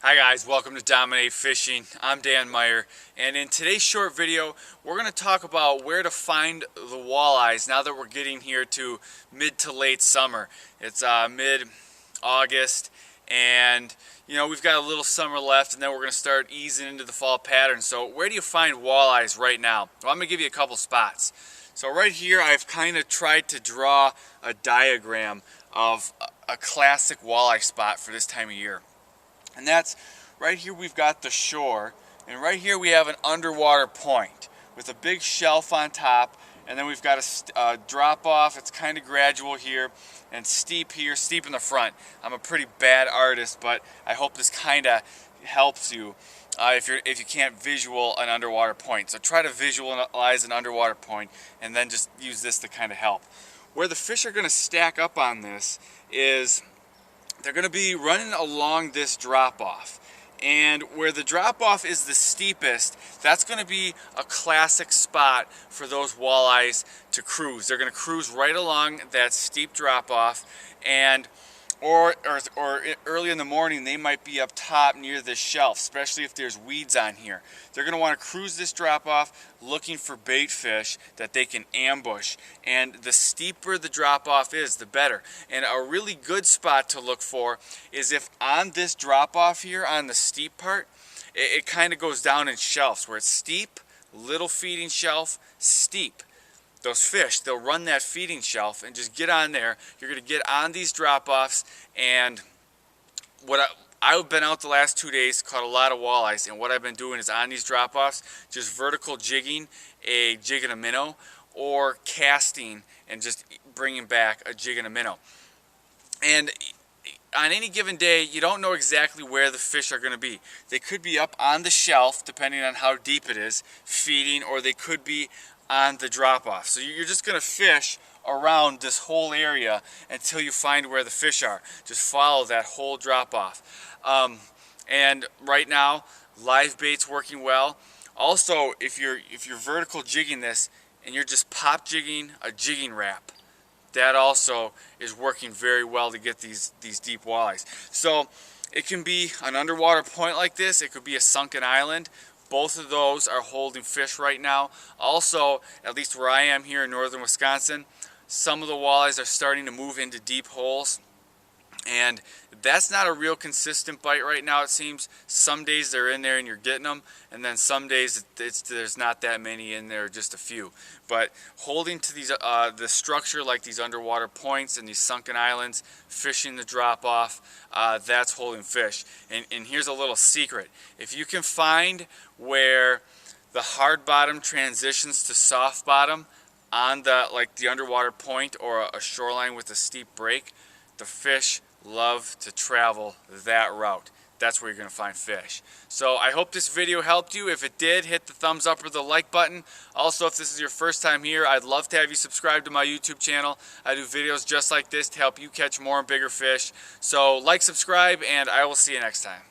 Hi guys, welcome to Dominate Fishing. I'm Dan Meyer, and in today's short video we're going to talk about where to find the walleyes now that we're getting here to mid to late summer. It's mid-August, and we've got a little summer left, and then we're going to start easing into the fall pattern. So where do you find walleyes right now? Well, I'm going to give you a couple spots. So right here I've kind of tried to draw a diagram of a classic walleye spot for this time of year. And that's right here. We've got the shore, and right here we have an underwater point with a big shelf on top, and then we've got a drop off. It's kind of gradual here and steep here, steep in the front. I'm a pretty bad artist, but I hope this kind of helps you if you can't visual an underwater point. So try to visualize an underwater point and then just use this to kind of help. Where the fish are going to stack up on this is they're going to be running along this drop-off, and where the drop-off is the steepest, that's going to be a classic spot for those walleyes to cruise. They're going to cruise right along that steep drop-off, and or early in the morning they might be up top near this shelf, especially if there's weeds on here. They're going to want to cruise this drop off looking for bait fish that they can ambush, and the steeper the drop off is, the better. And a really good spot to look for is if on this drop off here on the steep part, it kind of goes down in shelves where it's steep, little feeding shelf, steep. Those fish, they'll run that feeding shelf and just get on there. You're going to get on these drop-offs, and I've been out the last 2 days, caught a lot of walleyes, and what I've been doing is on these drop-offs, just vertical jigging a jig and a minnow, or casting and just bringing back a jig and a minnow. And on any given day, you don't know exactly where the fish are going to be. They could be up on the shelf, depending on how deep it is, feeding, or they could be on the drop-off. So you're just going to fish around this whole area until you find where the fish are. Just follow that whole drop-off. And right now, live bait's working well. Also, if you're vertical jigging this and you're just pop jigging a jigging wrap, that also is working very well to get these deep walleyes. So it can be an underwater point like this. It could be a sunken island. Both of those are holding fish right now. Also, at least where I am here in northern Wisconsin, some of the walleyes are starting to move into deep holes, and that's not a real consistent bite right now, it seems. Some days they're in there and you're getting them, and then some days there's not that many in there, just a few. But holding to these the structure like these underwater points and these sunken islands, fishing the drop off, that's holding fish. And here's a little secret: if you can find where the hard bottom transitions to soft bottom on the underwater point or a shoreline with a steep break, the fish love to travel that route. That's where you're going to find fish. So I hope this video helped you. If it did, hit the thumbs up or the like button. Also, if this is your first time here, I'd love to have you subscribe to my YouTube channel. I do videos just like this to help you catch more and bigger fish. So like, subscribe, and I will see you next time.